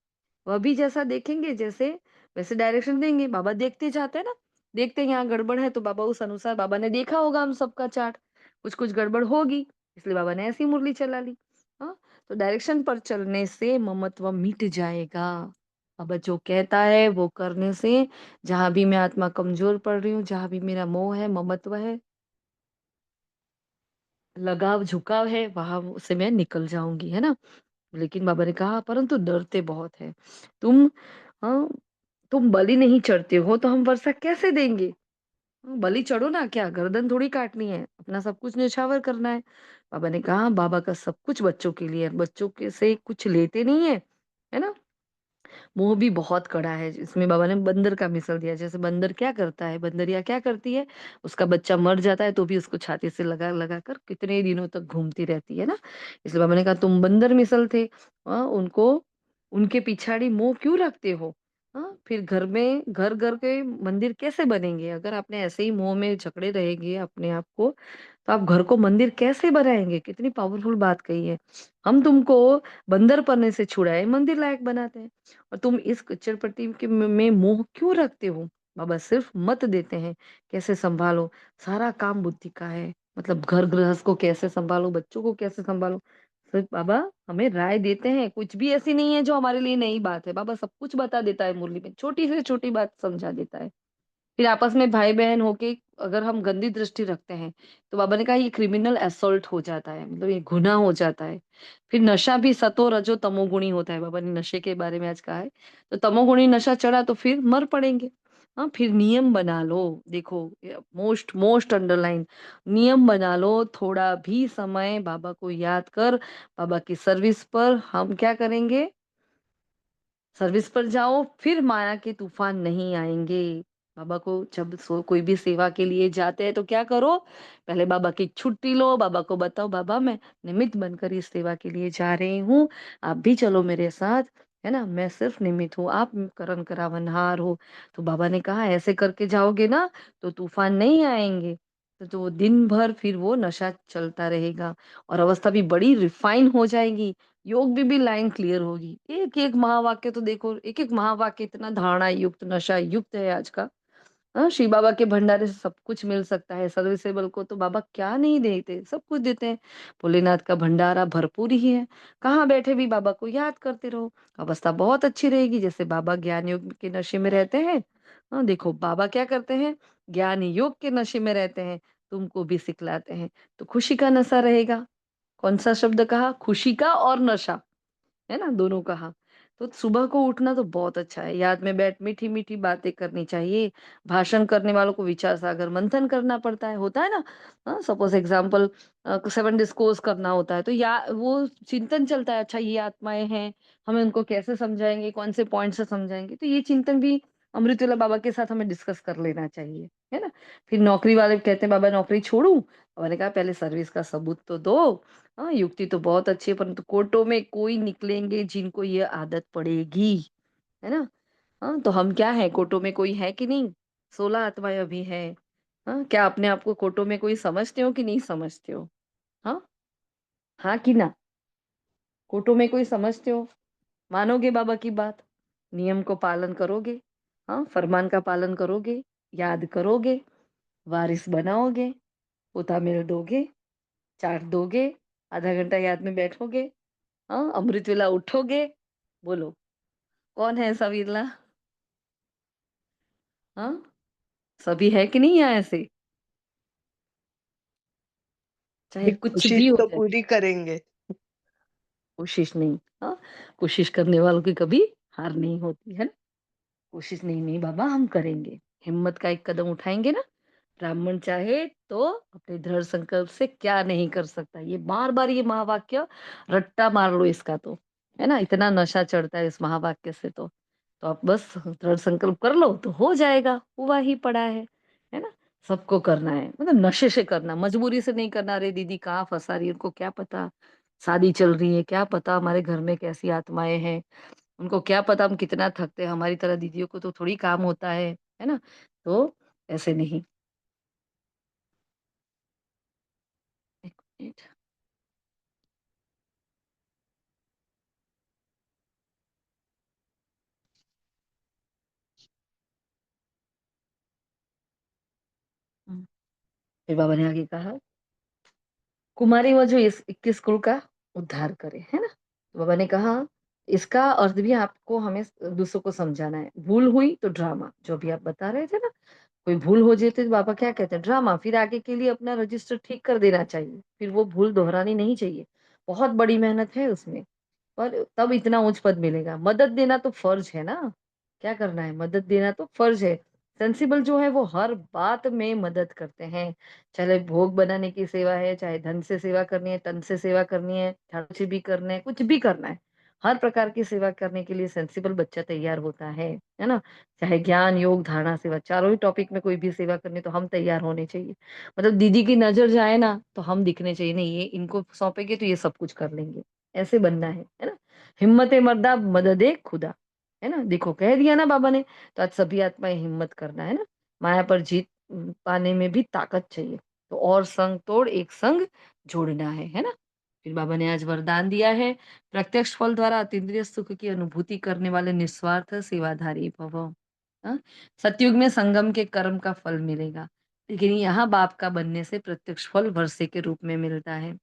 वह भी जैसा देखेंगे जैसे वैसे डायरेक्शन देंगे। बाबा देखते जाते हैं ना, देखते हैं यहाँ गड़बड़ है तो बाबा उस अनुसार, बाबा ने देखा होगा हम सबका चार्ट, कुछ कुछ गड़बड़ होगी, इसलिए बाबा ने ऐसी मुरली चला ली। हाँ, तो डायरेक्शन पर चलने से ममत्व मिट जाएगा। बाबा जो कहता है वो करने से, जहां भी मैं आत्मा कमजोर पड़ रही हूँ, जहां भी मेरा मोह है, ममत्व है, लगाव झुकाव है, वहां से मैं निकल जाऊंगी, है ना? लेकिन बाबा ने कहा परंतु डरते बहुत है तुम। हाँ, तुम बलि नहीं चढ़ते हो तो हम वर्षा कैसे देंगे? बलि चढ़ो ना, क्या गर्दन थोड़ी काटनी है, अपना सब कुछ न्यौछावर करना है। बाबा ने कहा बाबा का सब कुछ बच्चों के लिए है, बच्चों के से कुछ लेते नहीं है ना? मोह भी बहुत कड़ा है, इसमें बाबा ने बंदर का मिसल दिया। जैसे बंदर क्या करता है, बंदरिया क्या करती है, उसका बच्चा मर जाता है तो भी उसको छाती से लगा लगा कर कितने दिनों तक घूमती रहती है ना। इसलिए बाबा ने कहा तुम बंदर मिसल थे, उनको, उनके पिछाड़ी मोह क्यों रखते हो? हाँ, फिर घर के मंदिर कैसे बनेंगे? अगर आपने ऐसे ही मोह में जकड़े रहेंगे अपने आप को, तो आप घर को मंदिर कैसे बनाएँगे? कितनी पावरफुल बात कही है। हम तुमको बंदरपने से छुड़ाए मंदिर लायक बनाते हैं और तुम इस कचरपट्टी के में मोह क्यों रखते हो? बाबा सिर्फ मत देते हैं, कैसे सँभालो, सारा काम बुद्धि का है। मतलब घर गृहस्थ को कैसे सँभालो, बच्चों को कैसे सँभालो, सिर्फ बाबा हमें राय देते हैं, कुछ भी ऐसी नहीं है जो हमारे लिए नई बात है। बाबा सब कुछ बता देता है मुरली में, छोटी से छोटी बात समझा देता है। फिर आपस में भाई-बहन होके अगर हम गंदी दृष्टि रखते हैं, तो बाबा ने कहा ये क्रिमिनल असॉल्ट हो जाता है, मतलब ये गुनाह हो जाता है। फिर नशा भी सतो, रजो, तमोगुणी होता है, बाबा ने नशे के बारे में आज कहा है। तो तमोगुणी नशा चढ़ा तो फिर मर पड़ेंगे। हाँ, फिर नियम बना लो, देखो मोस्ट मोस्ट अंडरलाइन नियम बना लो, थोड़ा भी समय बाबा को याद कर, बाबा की सर्विस पर हम क्या करेंगे? सर्विस पर जाओ, फिर माया के तूफान नहीं आएँगे। बाबा को जब कोई भी सेवा के लिए जाते हैं तो क्या करो? पहले बाबा की छुट्टी लो, बाबा को बताओ बाबा मैं निमित्त बनकर इस सेवा के लिए जा रही हूँ, आप भी चलो मेरे साथ, है ना? मैं सिर्फ निमित्त हूँ, आप करण करावनहार हो। तो बाबा ने कहा ऐसे करके जाओगे ना तो तूफान नहीं आएँगे। तो दिन भर फिर वो नशा चलता रहेगा और अवस्था भी बड़ी रिफाइन हो जाएगी। योग भी लाइन क्लियर होगी। एक-एक महावाक्य तो देखो, एक-एक महावाक्य इतना धारणा युक्त, नशा युक्त है आज का। हाँ, शिव बाबा के भंडारे से सब कुछ मिल सकता है। सर्विसेबल को तो बाबा क्या नहीं देते, सब कुछ देते हैं। भोलेनाथ का भंडारा भरपूर ही है। कहाँ बैठे भी बाबा को याद करते रहो, अवस्था बहुत अच्छी रहेगी। जैसे बाबा ज्ञान योग के नशे में रहते हैं। हाँ, देखो बाबा क्या करते हैं, ज्ञान योग के नशे में रहते हैं, तुमको भी सिखलाते हैं। तो खुशी का नशा रहेगा। कौन-सा शब्द कहा? खुशी का और नशा। है ना? दोनों कहा। तो सुबह को उठना तो बहुत अच्छा है, याद में बैठ मीठी-मीठी बातें करनी चाहिए। भाषण करने वालों को विचार सागर मंथन करना पड़ता है, होता है ना? हाँ, सपोज़ एग्ज़ाम्पल 7 डिस्कोर्स करना होता है, तो या वो चिंतन चलता है, अच्छा ये आत्माएँ हैं, हमें उनको कैसे समझाएँगे, कौन से पॉइंट से समझाएँगे? तो ये चिंतन भी अमृतवेला बाबा के साथ हमें डिस्कस कर लेना चाहिए, है ना? फिर नौकरी वाले कहते हैं, "बाबा नौकरी छोड़ूँ?" बाबा ने कहा, "पहले सर्विस का सबूत तो दो।" हाँ, युक्ति तो बहुत अच्छी है परंतु कोर्टों में कोई निकलेंगे जिनको ये आदत पड़ेगी, है ना? हाँ, तो हम क्या हैं कोर्टों में कोई है कि नहीं? 16 आत्माएँ अभी हैं। हाँ, क्या अपने आप को कोर्टों में कोई समझते हो कि नहीं समझते हो? हाँ? हाँ कि ना? कोर्टों में कोई समझते हो? मानोगे बाबा की बात? नियम को पालन करोगे? हाँ, फरमान का पालन करोगे? याद करोगे? वारिस बनाओगे? पोता मेल दोगे? चाट दोगे? आधा घंटा याद में बैठोगे? हाँ, अमृत वेला उठोगे? बोलो, कौन है ऐसा विरला? हाँ, सभी है कि नहीं यहाँ ऐसे? चाहे कुछ कोशिश भी हो तो जाए, पूरी करेंगे। कोशिश नहीं, हाँ, कोशिश करने वालों की कभी हार नहीं होती, है ना? कोशिश नहीं, नहीं बाबा हम करेंगे। हिम्मत का एक कदम उठाएँगे ना, ब्राह्मण चाहे तो अपने दृढ़ संकल्प से क्या नहीं कर सकता। ये बार-बार ये महावाक्य रट्टा मार लो इसका तो, है ना? इतना नशा चढ़ता है इस महावाक्य से तो। तो आप बस दृढ़ संकल्प कर लो तो हो जाएगा, हुआ ही पड़ा है ना? सबको करना है, मतलब नशे से करना, मजबूरी से नहीं करना। अरे दीदी कहाँ फँसा रही है, उनको क्या पता शादी चल रही है, क्या पता हमारे घर में कैसी आत्माएँ हैं, उनको क्या पता हम कितना थकते हैं, हमारी तरह दीदियों को तो थोड़ी काम होता है ना? तो ऐसे नहीं। 1 मिनट। हुँ, फिर बाबा ने आगे कहा कुमारी वो जो इस 21 कुल का उद्धार करे, है ना? तो बाबा ने कहा इसका अर्थ भी आपको हमें दूसरों को समझाना है। भूल हुई तो ड्रामा, जो अभी आप बता रहे थे ना, कोई भूल हो जाती है तो पापा क्या कहते हैं ड्रामा, फिर आगे के लिए अपना रजिस्टर ठीक कर देना चाहिए, फिर वो भूल दोहरानी नहीं चाहिए। बहुत बड़ी मेहनत है उसमें, पर तब इतना उच्च पद मिलेगा। मदद देना तो फर्ज है ना, क्या करना है? मदद देना तो फर्ज है। सेंसिबल जो है वो हर बात में मदद करते हैं, चाहे भोग बनाने की सेवा है, चाहे धन से सेवा करनी है, तन से सेवा करनी है, झाड़ू से भी करना है, कुछ भी करना है। हर प्रकार की सेवा करने के लिए सेंसिबल बच्चा तैयार होता है ना? चाहे ज्ञान, योग, धारणा, सेवा चारों ही टॉपिक में कोई भी सेवा करनी तो हम तैयार होने चाहिए। मतलब दीदी की नज़र जाए ना तो हम दिखने चाहिए, नहीं ये इनको सौंपेंगे तो ये सब कुछ कर लेंगे, ऐसे बनना है ना? हिम्मत-ए मर्दा मदद-ए खुदा। है ना? देखो कह दिया ना बाबा ने, तो आज सभी आत्माएं हिम्मत करना है ना, माया पर जीत पाने में भी ताकत चाहिए, तो और संग तोड़ एक संग जोड़ना है ना? फिर बाबा ने आज वरदान दिया है, प्रत्यक्ष फल द्वारा अतीन्द्रिय सुख की अनुभूति करने वाले निस्वार्थ सेवाधारी भव। हाँ? सतयुग में संगम के कर्म का फल मिलेगा, लेकिन यहाँ बाप का बनने से प्रत्यक्ष फल वर्षे के रूप में मिलता है।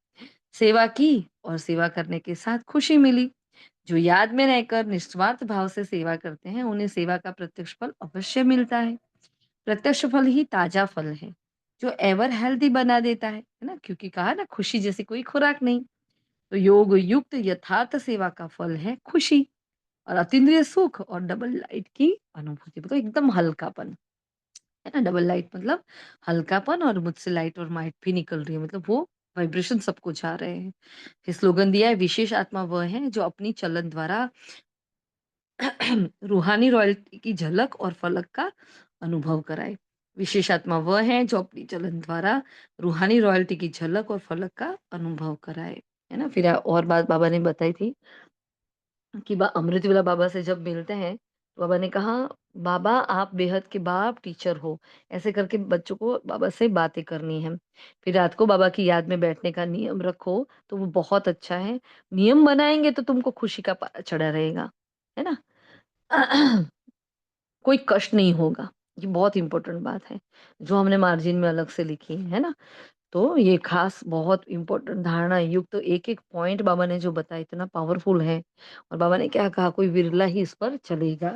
सेवा की और सेवा करने के साथ खुशी मिली। जो याद में रहकर निस्वार्थ भाव से सेवा करते हैं, उन्हें सेवा का प्रत्यक्ष फल अवश्य मिलता है। प्रत्यक्ष फल ही ताजा फल है, जो एवर हेल्दी बना देता है ना? क्योंकि कहा ना, खुशी जैसी कोई खुराक नहीं। तो योग युक्त यथार्थ सेवा का फल है खुशी और अतीन्द्रिय सुख और डबल लाइट की अनुभूति, मतलब एकदम हल्कापन, है ना? डबल लाइट मतलब हल्कापन, और मुझसे लाइट और माइट भी निकल रही है, मतलब वो वाइब्रेशन सबको जा रहे हैं। फिर स्लोगन दिया है, विशेष आत्मा वह है जो अपनी चलन द्वारा रूहानी रॉयल्टी की झलक और फलक का अनुभव कराए। विशेष आत्मा वह है जो अपनी चलन द्वारा रूहानी रॉयल्टी की झलक और फलक का अनुभव कराए, है ना? फिर और बात बाबा ने बताई थी कि अमृत वेला बाबा से जब मिलते हैं, तो बाबा ने कहा, बाबा आप बेहद के बाप टीचर हो, ऐसे करके बच्चों को बाबा से बातें करनी है। फिर रात को बाबा की याद में बैठने का नियम रखो, तो वो बहुत अच्छा है। नियम बनाएंगे तो तुमको खुशी का पारा चढ़ा रहेगा, है ना? कोई कष्ट नहीं होगा। ये बहुत इम्पोर्टेंट बात है, जो हमने मार्जिन में अलग से लिखी है ना? तो ये खास बहुत इम्पोर्टेंट धारणा युक्त तो एक-एक पॉइंट बाबा ने जो बताया इतना पावरफुल है। और बाबा ने क्या कहा, कोई विरला ही इस पर चलेगा,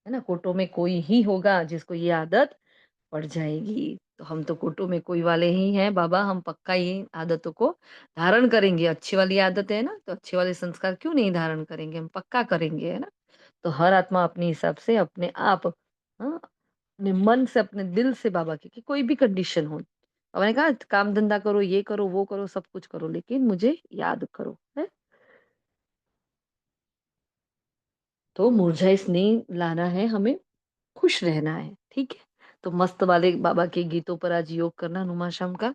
है ना? कोटों में कोई ही होगा जिसको ये आदत पड़ जाएगी। तो हम तो कोटों में कोई वाले ही हैं बाबा, हम पक्का ये आदतों को धारण करेंगे। अच्छी वाली आदत है ना, तो अच्छे वाले संस्कार क्यों नहीं धारण करेंगे, हम पक्का करेंगे, है ना? तो हर आत्मा अपने हिसाब से अपने आप, हाँ, अपने मन से अपने दिल से बाबा की कोई भी कंडीशन हो, बाबा ने कहा काम धंधा करो, ये करो वो करो, सब कुछ करो, लेकिन मुझे याद करो, है? तो मुरझाइश नहीं लाना है, हमें खुश रहना है, ठीक है? तो मस्त वाले बाबा के गीतों पर आज योग करना नुमा शाम का।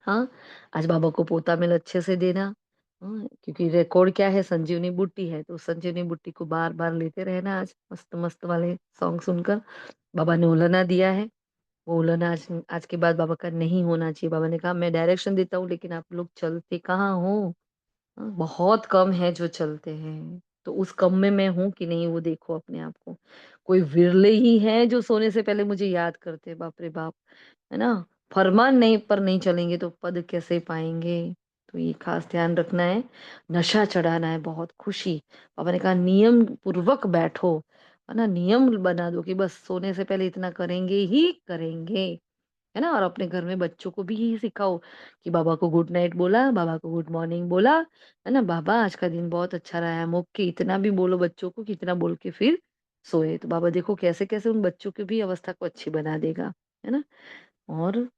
हाँ, आज बाबा को पोता मिल अच्छे से देना। हाँ, क्योंकि रिकॉर्ड क्या है, संजीवनी बूटी है, तो संजीवनी बूटी को बार-बार लेते रहना आज मस्त-मस्त वाले सॉन्ग सुनकर। बाबा ने उलाहना दिया है, वो उलाहना आज आज के बाद बाबा का नहीं होना चाहिए। बाबा ने कहा, मैं डायरेक्शन देता हूँ, लेकिन आप लोग चलते कहाँ हो? बहुत कम है जो चलते हैं, तो उस कम में मैं हूँ कि नहीं, वो देखो अपने आप को। कोई विरले ही हैं जो सोने से पहले मुझे याद करते हैं, बाप रे बाप! है ना? फरमान नहीं पर नहीं चलेंगे तो पद कैसे पाएँगे? तो ये खास ध्यान रखना है। नशा चढ़ाना है बहुत, खुशी। पापा ने कहा नियम पूर्वक बैठो, है ना? नियम बना दो कि बस सोने से पहले इतना करेंगे ही करेंगे। है ना? और अपने घर में बच्चों को भी यही सिखाओ कि बाबा को गुड नाइट बोला, बाबा को गुड मॉर्निंग बोला, है ना? बाबा आज का दिन बहुत अच्छा रहा है, हम ओके, इतना भी बोलो बच्चों को कि इतना बोल के फिर सोए। तो बाबा देखो कैसे-कैसे उन बच्चों की भी अवस्था को अच्छी बना देगा, है ना? और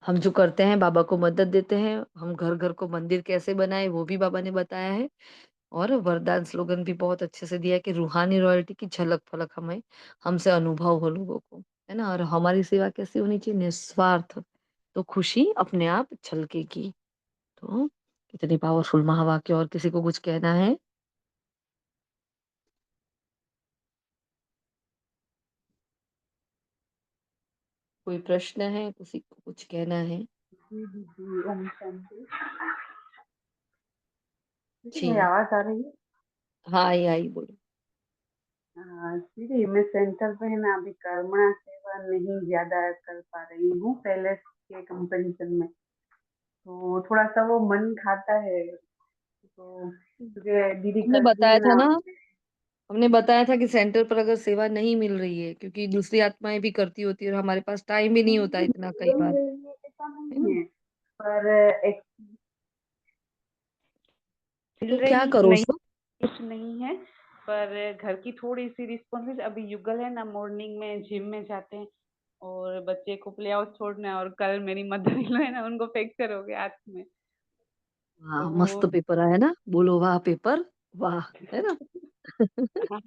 हम जो करते हैं बाबा को मदद देते हैं, हम घर-घर को मंदिर कैसे बनाएँ वो भी बाबा ने बताया है। और वरदान स्लोगन भी बहुत अच्छे से दिया है कि रूहानी रॉयल्टी की झलक-पलक हमें हमसे अनुभव हो लोगों को, है ना? और हमारी सेवा कैसी होनी चाहिए? निस्वार्थ, तो खुशी अपने आप छलकेगी। तो कितनी पावरफुल महावाक्य, और किसी को कुछ कहना है? कोई प्रश्न है? किसी को कुछ कहना है? जी, दीदी, ओम शांति। दीदी, मेरी जी। आवाज़ आ रही है? हाँ, आई, बोलो। दीदी, मैं सेंटर पे है ना, अभी कर्मणा सेवा नहीं ज़्यादा कर पा रही हूँ, पहले के कंपैरिज़न में। तो थोड़ा-सा वो मन खाता है, तो क्योंकि दीदी हमने करती बताया है था ना। ना, हमने बताया था कि सेंटर पर अगर सेवा नहीं मिल रही है, क्योंकि दूसरी आत्माएँ भी करती होती है और हमारे पास टाइम भी नहीं होता नहीं, इतना कई मिल बार, रही है ऐसा है नहीं ना? है, पर एक मिल तो क्या रही करो नहीं, उसको? कुछ नहीं है, पर घर की थोड़ी-सी रिस्पॉन्सिबिलिटी। अभी युगल है ना, मॉर्निंग में जिम में जाते हैं और बच्चे को प्ले हाउस छोड़ना है, और कल मेरी मदर इन लॉ है ना, उनको फ्रैक्चर हो गया हाथ में। हाँ, तो मस्त पेपर आया ना, बोलो वाह पेपर, वाह! है ना? हाँ,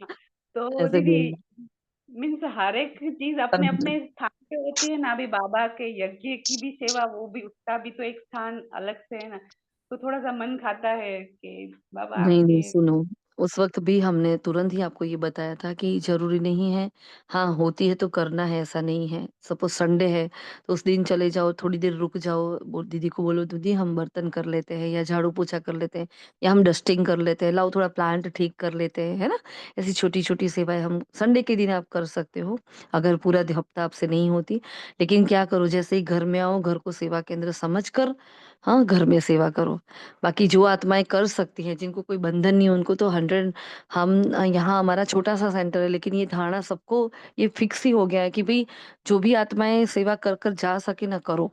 तो ऐसे दीदी बोलना। मीन्स हर एक चीज़ अपने-अपने स्थान पे होती है ना, अभी बाबा के यज्ञ की भी सेवा, वो भी उसका भी तो एक स्थान अलग से है ना, तो थोड़ा-सा मन खाता है कि बाबा नहीं, नहीं आपके। सुनो, उस वक़्त भी हमने तुरंत ही आपको ये बताया था कि ज़रूरी नहीं है, हाँ, होती है तो करना है ऐसा नहीं है। सपोज़ संडे है, तो उस दिन चले जाओ, थोड़ी देर रुक जाओ, वो दीदी को बोलो दीदी हम बर्तन कर लेते हैं या झाड़ू-पोछा कर लेते हैं या हम डस्टिंग कर लेते हैं, लाओ थोड़ा प्लांट ठीक कर लेते हैं, है ना? ऐसी छोटी-छोटी सेवाएँ हम संडे के दिन आप कर सकते हो, अगर पूरा हफ्ता आपसे नहीं होती। लेकिन क्या करो जैसे ही घर में आओ, घर को सेवा केंद्र समझ कर हाँ, घर में सेवा करो। बाकी जो आत्माएँ कर सकती हैं, जिनको कोई बंधन नहीं है, उनको तो 100 हम यहाँ हमारा छोटा-सा सेंटर है, लेकिन ये धारणा सबको ये फिक्स ही हो गया है कि भई जो भी आत्माएँ सेवा कर कर जा सके ना करो,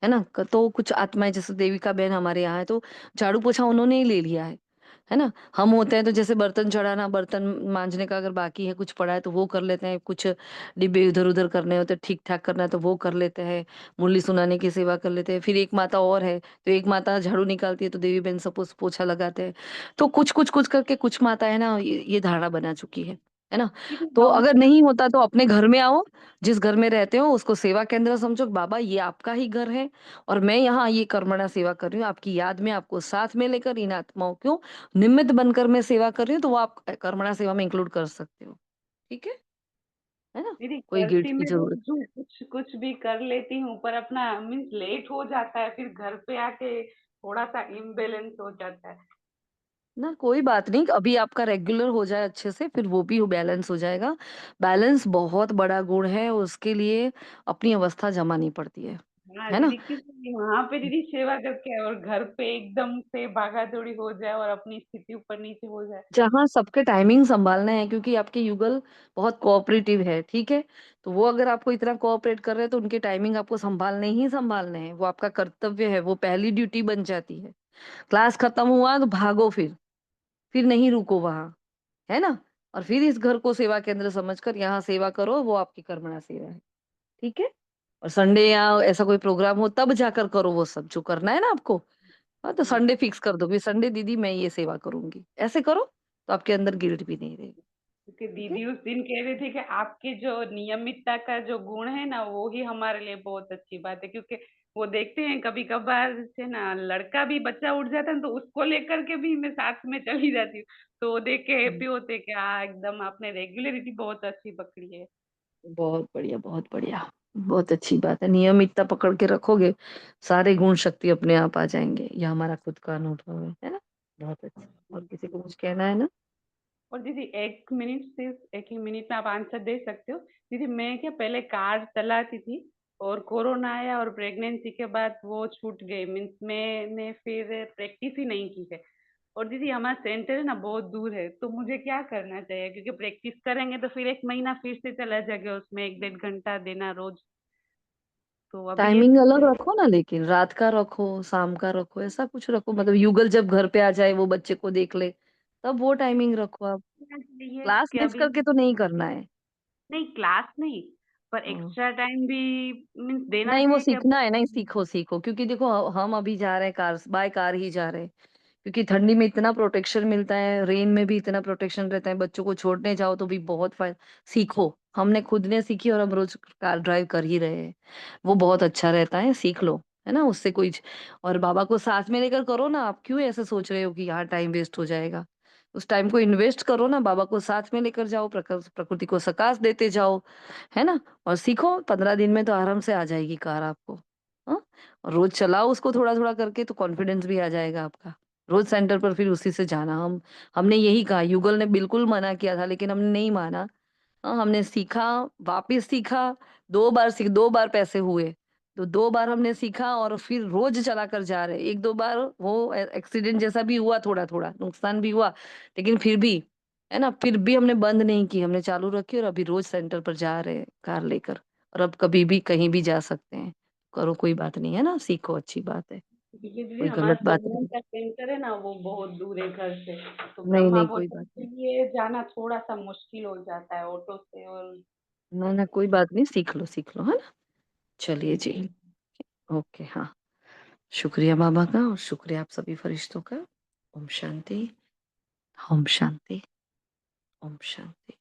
है ना? तो कुछ आत्माएँ जैसे देविका बहन हमारे यहाँ है, तो झाड़ू-पोछा उन्होंने ही ले लिया है ना? हम होते हैं तो जैसे बर्तन चढ़ाना, बर्तन माँजने का अगर बाकी है, कुछ पड़ा है तो वो कर लेते हैं, कुछ डिब्बे इधर-उधर करने होते हैं, ठीक-ठाक करना है तो वो कर लेते हैं, मुरली सुनाने की सेवा कर लेते हैं। फिर एक माता और है, तो एक माता झाड़ू निकालती है तो देवी बहन सपोज़ पोछा लगाते हैं। तो कुछ-कुछ करके कुछ माताएँ है ना ये धारणा बना चुकी है ना? दीदी तो हम अगर नहीं होता तो अपने घर में आओ, जिस घर में रहते हो उसको सेवा केंद्र समझो, बाबा ये आपका ही घर है और मैं यहाँ ये कर्मणा सेवा कर रही हूँ, आपकी याद में आपको साथ में लेकर इन आत्माओं को निमित्त बनकर मैं सेवा कर रही हूँ, तो वो आप कर्मणा सेवा में इंक्लूड कर सकते हो। ठीक है ना? दीदी कोई गिल्ट करती की मैं ज़रूरत रोज हूँ, कुछ कुछ भी कर लेती हूँ पर अपना मीन्स लेट हो जाता है, फिर घर पे आके थोड़ा सा इम्बेलेंस हो जाता है। ना कोई बात नहीं, अभी आपका रेगुलर हो जाए अच्छे से फिर वो भी बैलेंस हो जाएगा। बैलेंस बहुत बड़ा गुण है, उसके लिए अपनी अवस्था जमानी पड़ती हाँ है ना? दीदी, क्योंकि वहां पे दीदी सेवा करके और घर पे एकदम से भागा दौड़ी हो जाए और अपनी स्थिति ऊपर नीचे हो जाए। जहाँ सबके टाइमिंग सँभालना है क्योंकि आपके युगल बहुत कोऑपरेटिव है, ठीक है? तो वो अगर आपको इतना कोऑपरेट कर रहे हैं तो उनके टाइमिंग आपको सँभालने ही सँभालने हैं, वो आपका कर्तव्य है, वो पहली ड्यूटी बन जाती है। क्लास खत्म हुआ तो भागो फिर नहीं रुको वहाँ, है ना? और फिर इस घर को सेवा केंद्र समझकर यहाँ सेवा करो, वो आपकी कर्मणा सेवा है, ठीक है? और संडे या ऐसा कोई प्रोग्राम हो तब जाकर करो वो सब जो करना है ना आपको। हाँ, तो जी, संडे फिक्स कर दो कि संडे दीदी मैं ये सेवा करूँगी। ऐसे करो तो आपके अंदर गिल्ट भी नहीं रहेगी, क्योंकि ठीक है? दीदी उस दिन कह रहे थे कि आपके जो नियमितता का जो गुण है ना वो ही हमारे लिए बहुत अच्छी बात है, क्योंकि वो देखते हैं कभी कभार से ना लड़का भी बच्चा उठ जाता है तो उसको लेकर के भी मैं साथ में चली जाती हूँ, तो वो देख के हुँ। हैप्पी होते हैं कि हाँ एकदम आपने रेगुलरिटी बहुत अच्छी पकड़ी है। बहुत बढ़िया, बहुत बढ़िया। बहुत अच्छी बात है, नियमितता पकड़ के रखोगे, सारे गुण शक्ति अपने आप आ जाएँगे। ये हमारा खुद का अनुभव है ना? बहुत अच्छा। और किसी को कुछ कहना है ना? और दीदी एक मिनट, सिर्फ एक ही मिनट में आप आंसर दे सकते हो। दीदी मैं क्या पहले कार चलाती थी और कोरोना आया और प्रेगनेंसी के बाद वो छूट गई, मीन्स मैंने फिर प्रैक्टिस ही नहीं की है। और दीदी हमारा सेंटर है ना बहुत दूर है, तो मुझे क्या करना चाहिए, क्योंकि प्रैक्टिस करेंगे तो फिर एक महीना फिर से चला जाएगा, उसमें एक डेढ़ घंटा देना रोज, तो अभी ये टाइमिंग अलग रखो ना लेकिन, रात का रखो, शाम का रखो, ऐसा कुछ रखो मतलब युगल जब घर पे आ जाए, वो बच्चे को देख ले, तब वो टाइमिंग रखो आप। चाहिए क्लास कि मिस अभी करके तो नहीं करना है। नहीं क्लास नहीं, पर हाँ। एक्स्ट्रा टाइम भी मीन्स देना नहीं वो चाहिए कि अब। सीखना है, नहीं सीखो क्योंकि देखो हम अभी जा रहे हैं कार बाय कार ही जा रहे हैं क्योंकि ठंडी में इतना प्रोटेक्शन मिलता है, रेन में भी इतना प्रोटेक्शन रहता है, बच्चों को छोड़ने जाओ तो भी बहुत फायदा। सीखो, हमने खुद ने सीखी और हम रोज कार ड्राइव कर ही रहे हैं। वो बहुत अच्छा रहता है, सीख लो, है ना? उससे कोई और बाबा को साथ में लेकर करो ना, आप क्यों ऐसे सोच रहे हो कि यहाँ टाइम वेस्ट हो जाएगा? उस टाइम को इन्वेस्ट करो ना, बाबा को साथ में लेकर जाओ, प्रकृति को सकाश देते जाओ, है ना? और सीखो, 15 दिन में तो आराम से आ जाएगी कार आपको। हाँ? और रोज चलाओ उसको थोड़ा-थोड़ा करके तो कॉन्फिडेंस भी आ जाएगा आपका। रोज सेंटर पर फिर उसी से जाना हमने यही कहा, युगल ने बिल्कुल मना किया था लेकिन हमने नहीं माना। हाँ, हमने सीखा, वापिस सीखा, 2 बार पैसे हुए। तो 2 बार हमने सीखा और फिर रोज चलाकर जा रहे हैं। 1-2 बार वो एक्सीडेंट जैसा भी हुआ थोड़ा-थोड़ा, नुकसान भी हुआ, लेकिन फिर भी, है ना? फिर भी हमने बंद नहीं की, हमने चालू रखी और अभी रोज सेंटर पर जा रहे हैं कार लेकर और अब कभी भी कहीं भी जा सकते हैं। करो कोई बात नहीं, है ना? सीखो अच्छी बात है, देखिए दीदी कोई हमारा गलत बात सोलन नहीं। का सेंटर है ना वो बहुत दूर है घर से, तो नहीं, ब्रह्मा नहीं कोई बोलते बात के नहीं। लिए जाना थोड़ा सा मुश्किल हो जाता है ऑटो से, और ना, ना कोई बात नहीं, सीख लो, है ना? चलिए जी, जी। ओके, हाँ। शुक्रिया बाबा का और शुक्रिया आप सभी फरिश्तों का। ओम शांति, ओम शांति, ओम शांति।